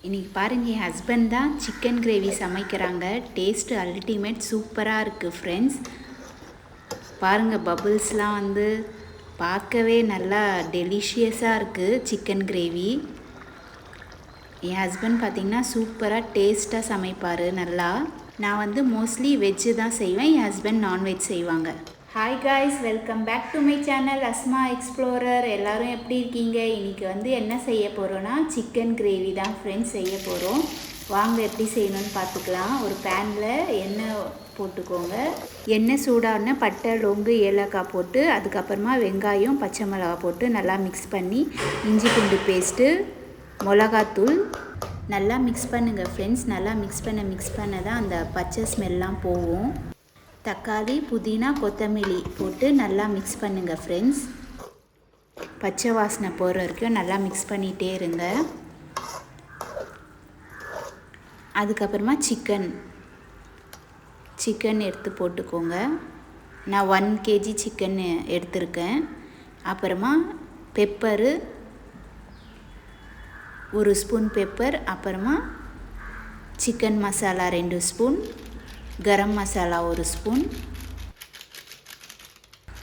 இன்றைக்கி பாருங்கள், என் ஹஸ்பண்ட் தான் சிக்கன் கிரேவி சமைக்கிறாங்க. டேஸ்ட்டு அல்டிமேட் சூப்பராக இருக்குது ஃப்ரெண்ட்ஸ். பாருங்கள், பபுள்ஸ்லாம் வந்து பார்க்கவே நல்லா டெலிஷியஸாக இருக்குது சிக்கன் கிரேவி. என் ஹஸ்பண்ட் பார்த்திங்கன்னா சூப்பராக டேஸ்ட்டாக சமைப்பார் நல்லா. நான் வந்து மோஸ்ட்லி வெஜ்ஜு தான் செய்வேன், என் ஹஸ்பண்ட் நான்வெஜ் செய்வாங்க. Hi guys, welcome back to my channel Asma explorer. எல்லோரும் எப்படி இருக்கீங்க? இன்றைக்கி வந்து என்ன செய்ய போகிறோன்னா சிக்கன் கிரேவி தான் ஃப்ரெண்ட்ஸ் செய்ய போகிறோம். வாங்க எப்படி செய்யணும்னு பார்த்துக்கலாம். ஒரு பேனில் எண்ணெய் போட்டுக்கோங்க. எண்ணெய் சூடான பட்டை, லொங்கு, ஏலக்காய் போட்டு அதுக்கப்புறமா வெங்காயம், பச்சை மிளகா போட்டு நல்லா மிக்ஸ் பண்ணி இஞ்சி பூண்டு பேஸ்ட்டு, மிளகாத்தூள் நல்லா மிக்ஸ் பண்ணுங்கள் ஃப்ரெண்ட்ஸ். நல்லா மிக்ஸ் பண்ண தான் அந்த பச்சை ஸ்மெல்லாம் போகும். தக்காளி, புதினா, கொத்தமல்லி போட்டு நல்லா மிக்ஸ் பண்ணுங்கள் ஃப்ரெண்ட்ஸ். பச்சை வாசனை போகிற வரைக்கும் நல்லா மிக்ஸ் பண்ணிகிட்டே இருங்க. அதுக்கப்புறமா சிக்கன் எடுத்து போட்டுக்கோங்க. நான் 1 kg சிக்கன் எடுத்திருக்கேன். அப்புறமா பெப்பரு 1 ஸ்பூன் பெப்பர், அப்புறமா chicken masala 2 spoon, garam masala 1 spoon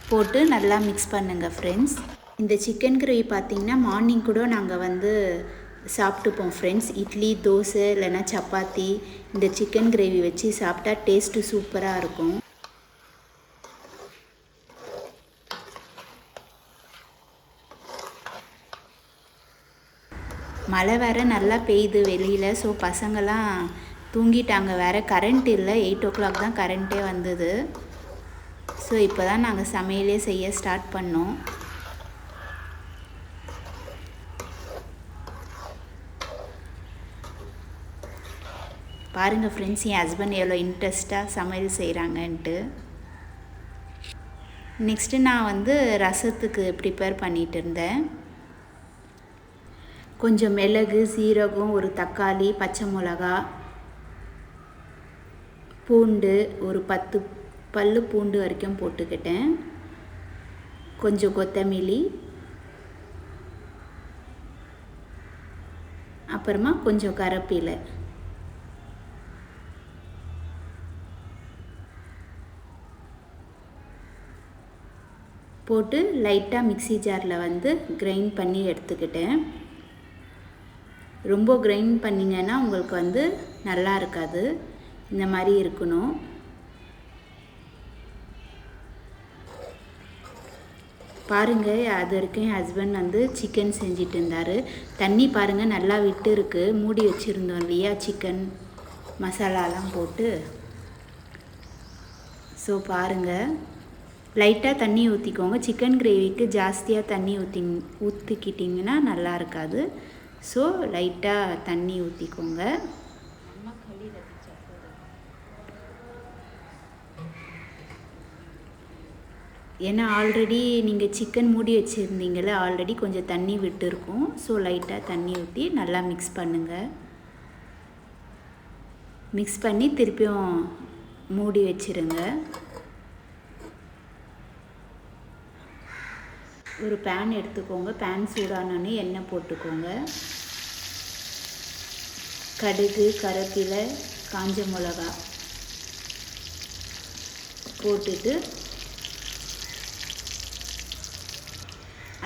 போட்டு நல்லா மிக்ஸ் பண்ணுங்கள் ஃப்ரெண்ட்ஸ். இந்த சிக்கன் கிரேவி பார்த்திங்கன்னா மார்னிங் கூட நாங்கள் வந்து சாப்பிட்டுப்போம் ஃப்ரெண்ட்ஸ். இட்லி, தோசை இல்லைன்னா சப்பாத்தி இந்த சிக்கன் கிரேவி வச்சு சாப்பிட்டா டேஸ்ட்டு சூப்பராக இருக்கும். மழை வேறு நல்லா பெய்யுது வெளியில். ஸோ பசங்கள்லாம் தூங்கிட்டாங்க. வேறு கரண்ட் இல்லை. 8 o'clock தான் கரண்ட்டே வந்தது. ஸோ இப்போ தான் நாங்கள் சமையலே செய்ய ஸ்டார்ட் பண்ணோம். பாருங்கள் ஃப்ரெண்ட்ஸ், என் ஹஸ்பண்ட் எவ்வளோ இன்ட்ரெஸ்ட்டாக சமையல் செய்கிறாங்கன்ட்டு. நெக்ஸ்ட்டு நான் வந்து ரசத்துக்கு ப்ரிப்பேர் பண்ணிகிட்டு இருந்தேன். கொஞ்சம் மிளகு, சீரகம், ஒரு தக்காளி, பச்சை மிளகா, பூண்டு ஒரு 10 பல்லு பூண்டு வரைக்கும் போட்டுக்கிட்டேன். கொஞ்சம் கொத்தமல்லி, அப்புறமா கொஞ்சம் கருவேப்பிலை போட்டு லைட்டாக மிக்ஸி ஜாரில் வந்து கிரைண்ட் பண்ணி எடுத்துக்கிட்டேன். ரொம்ப கிரைண்ட் பண்ணிங்கன்னா உங்களுக்கு வந்து நல்லா இருக்காது. இந்த மாதிரி இருக்கணும். பாருங்கள், அது வரைக்கும் என் ஹஸ்பண்ட் வந்து சிக்கன் செஞ்சிட்டு இருந்தார். தண்ணி பாருங்கள் நல்லா விட்டு இருக்குது. மூடி வச்சுருந்தோம் இல்லையா சிக்கன் மசாலாலாம் போட்டு. ஸோ பாருங்கள், லைட்டாக தண்ணி ஊற்றிக்கோங்க. சிக்கன் கிரேவிக்கு ஜாஸ்தியாக தண்ணி ஊற்றிக்கிட்டிங்கன்னா நல்லா இருக்காது. ஸோ லைட்டாக தண்ணி ஊற்றிக்கோங்க. ஏன்னா ஆல்ரெடி நீங்கள் சிக்கன் மூடி வச்சுருந்தீங்களே, ஆல்ரெடி கொஞ்சம் தண்ணி விட்டுருக்கும். ஸோ லைட்டாக தண்ணி ஊற்றி நல்லா மிக்ஸ் பண்ணுங்கள். மிக்ஸ் பண்ணி திருப்பியும் மூடி வச்சுருங்க. ஒரு பேன் எடுத்துக்கோங்க. பேன் சூடானோடனே எண்ணெய் போட்டுக்கோங்க. கடுகு, கருவேப்பிலை, காஞ்ச மிளகா போட்டுட்டு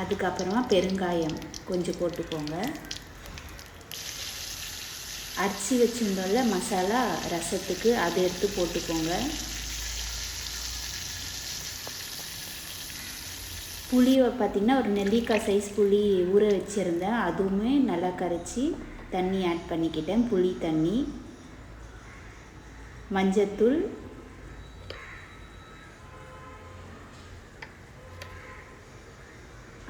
அதுக்கப்புறமா பெருங்காயம் கொஞ்சம் போட்டுக்கோங்க. அரிசி வச்சுருந்தோம்ல மசாலா ரசத்துக்கு, அதை எடுத்து போட்டுக்கோங்க. புளியை பார்த்திங்கன்னா ஒரு நெல்லிக்காய் சைஸ் புளி ஊற வச்சுருந்தேன். அதுவுமே நல்லா கரைச்சி தண்ணி ஆட் பண்ணிக்கிட்டேன். புளி தண்ணி, மஞ்சத்தூள்,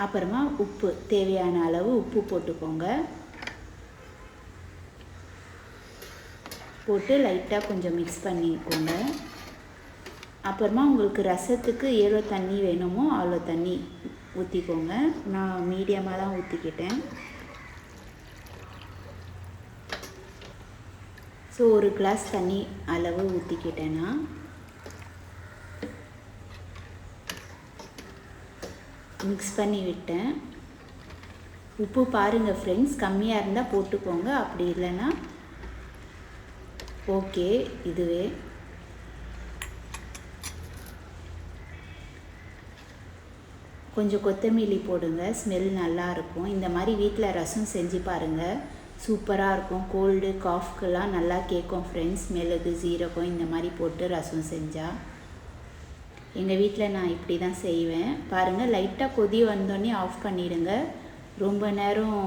அப்புறமா உப்பு, தேவையான அளவு உப்பு போட்டுக்கோங்க. போட்டு லைட்டாக கொஞ்சம் மிக்ஸ் பண்ணிக்கோங்க. அப்புறமா உங்களுக்கு ரசத்துக்கு எவ்வளோ தண்ணி வேணுமோ அவ்வளோ தண்ணி ஊற்றிக்கோங்க. நான் மீடியமாக தான் ஊற்றிக்கிட்டேன். ஸோ 1 கிளாஸ் தண்ணி அளவு ஊற்றிக்கிட்டேன்னா மிக்ஸ் பண்ணி விட்டேன். உப்பு பாருங்கள் ஃப்ரெண்ட்ஸ், கம்மியாக இருந்தால் போட்டுக்கோங்க, அப்படி இல்லைன்னா ஓகே. இதுவே கொஞ்சம் கொத்தமல்லி போடுங்க, ஸ்மெல் நல்லாயிருக்கும். இந்த மாதிரி வீட்டில் ரசம் செஞ்சு பாருங்கள், சூப்பராக இருக்கும். கோல்டு காஃப்க்கெல்லாம் நல்லா கேட்கும் ஃப்ரெண்ட்ஸ். மிளகு சீரகம் இந்த மாதிரி போட்டு ரசம் செஞ்சால். எங்கள் வீட்டில் நான் இப்படி தான் செய்வேன். பாருங்கள், லைட்டாக கொதி வந்தோடனே ஆஃப் பண்ணிவிடுங்க. ரொம்ப நேரம்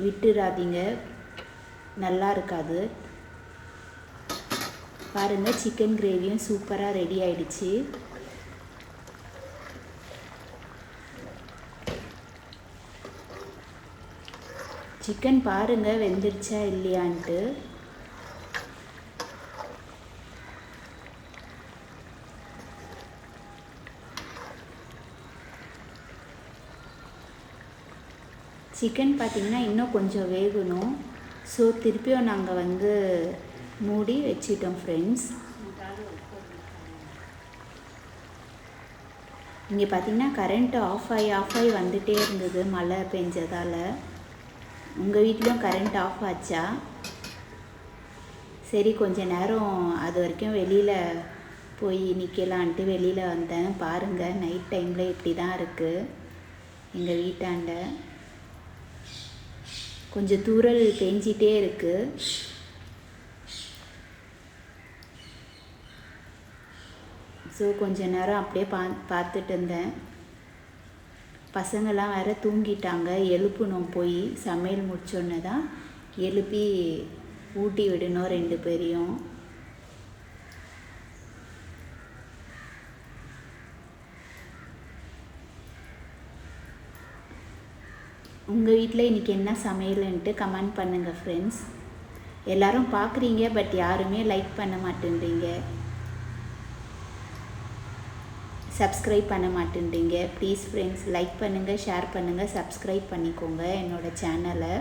விட்டுறாதீங்க, நல்லா இருக்காது. பாருங்கள், சிக்கன் கிரேவியும் சூப்பராக ரெடி ஆயிடுச்சு. சிக்கன் பாருங்கள் வெந்துடுச்சா இல்லையான்ட்டு. சிக்கன் பார்த்திங்கன்னா இன்னும் கொஞ்சம் வேகணும். ஸோ திருப்பியும் நாங்கள் மூடி வச்சிட்டோம் ஃப்ரெண்ட்ஸ். இங்கே பார்த்திங்கன்னா கரண்ட்டு ஆஃப் ஆகி வந்துகிட்டே இருந்தது மழை பெஞ்சதால். உங்கள் வீட்லேயும் கரண்ட் ஆஃப் ஆச்சா? சரி, கொஞ்ச நேரம் அது வரைக்கும் வெளியில் போய் நிற்கலான்ட்டு வெளியில் வந்தேன். பாருங்கள், நைட் டைமில் இப்படி தான் இருக்குது எங்கள் வீட்டாண்ட. கொஞ்சம் தூறல் பெஞ்சிட்டே இருக்குது. ஸோ கொஞ்ச நேரம் அப்படியே பார்த்துட்டு இருந்தேன். பசங்கள்லாம் வேறு தூங்கிட்டாங்க. எழுப்பணும், போய் சமையல் முடிச்சோன்னே தான் எழுப்பி ஊட்டி விடணும் 2 பேரையும். உங்கள் வீட்டில் இன்றைக்கி என்ன சமையல்ன்ட்டு கமெண்ட் பண்ணுங்கள் ஃப்ரெண்ட்ஸ். எல்லோரும் பார்க்குறீங்க, பட் யாருமே லைக் பண்ண மாட்டேன்றீங்க, சப்ஸ்கிரைப் பண்ண மாட்டேன்றீங்க. ப்ளீஸ் ஃப்ரெண்ட்ஸ், லைக் பண்ணுங்கள், ஷேர் பண்ணுங்கள், சப்ஸ்கிரைப் பண்ணிக்கோங்க என்னோடய சேனலை.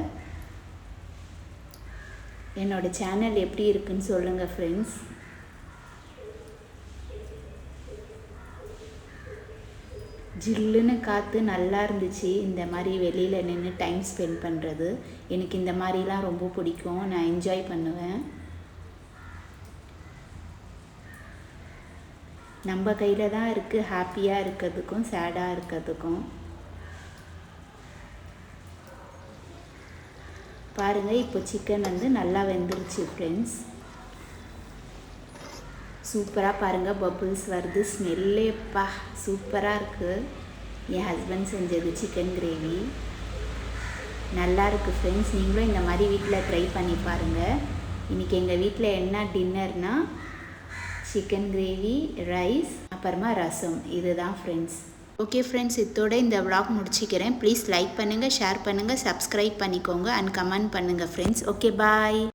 என்னோடய சேனல் எப்படி இருக்குன்னு சொல்லுங்கள் ஃப்ரெண்ட்ஸ். ஜில்லுன்னு காற்று நல்லா இருந்துச்சு. இந்த மாதிரி வெளியில் நின்று டைம் ஸ்பெண்ட் பண்ணுறது எனக்கு இந்த மாதிரிலாம் ரொம்ப பிடிக்கும். நான் என்ஜாய் பண்ணுவேன். நம்ம கையில் தான் இருக்குது ஹாப்பியாக இருக்கிறதுக்கும் சேடாக இருக்கிறதுக்கும். பாருங்கள், இப்போ சிக்கன் நல்லா வெந்துருச்சு ஃப்ரெண்ட்ஸ். சூப்பராக பாருங்கள், பபுள்ஸ் வருது, ஸ்மெல்லேப்பா சூப்பராக இருக்குது. என் ஹஸ்பண்ட் செஞ்சது சிக்கன் கிரேவி நல்லா இருக்குது ஃப்ரெண்ட்ஸ். நீங்களும் இந்த மாதிரி வீட்டில் ட்ரை பண்ணி பாருங்கள். இன்றைக்கி எங்கள் வீட்டில் என்ன டின்னர்னால் சிக்கன் கிரேவி, ரைஸ், அப்புறமா ரசம். இதுதான் ஃப்ரெண்ட்ஸ். ஓகே ஃப்ரெண்ட்ஸ், இதோட இந்த vlog முடிச்சிக்கிறேன். ப்ளீஸ் லைக் பண்ணுங்கள், ஷேர் பண்ணுங்கள், சப்ஸ்கிரைப் பண்ணிக்கோங்க அண்ட் கமெண்ட் பண்ணுங்கள் ஃப்ரெண்ட்ஸ். ஓகே, பாய்.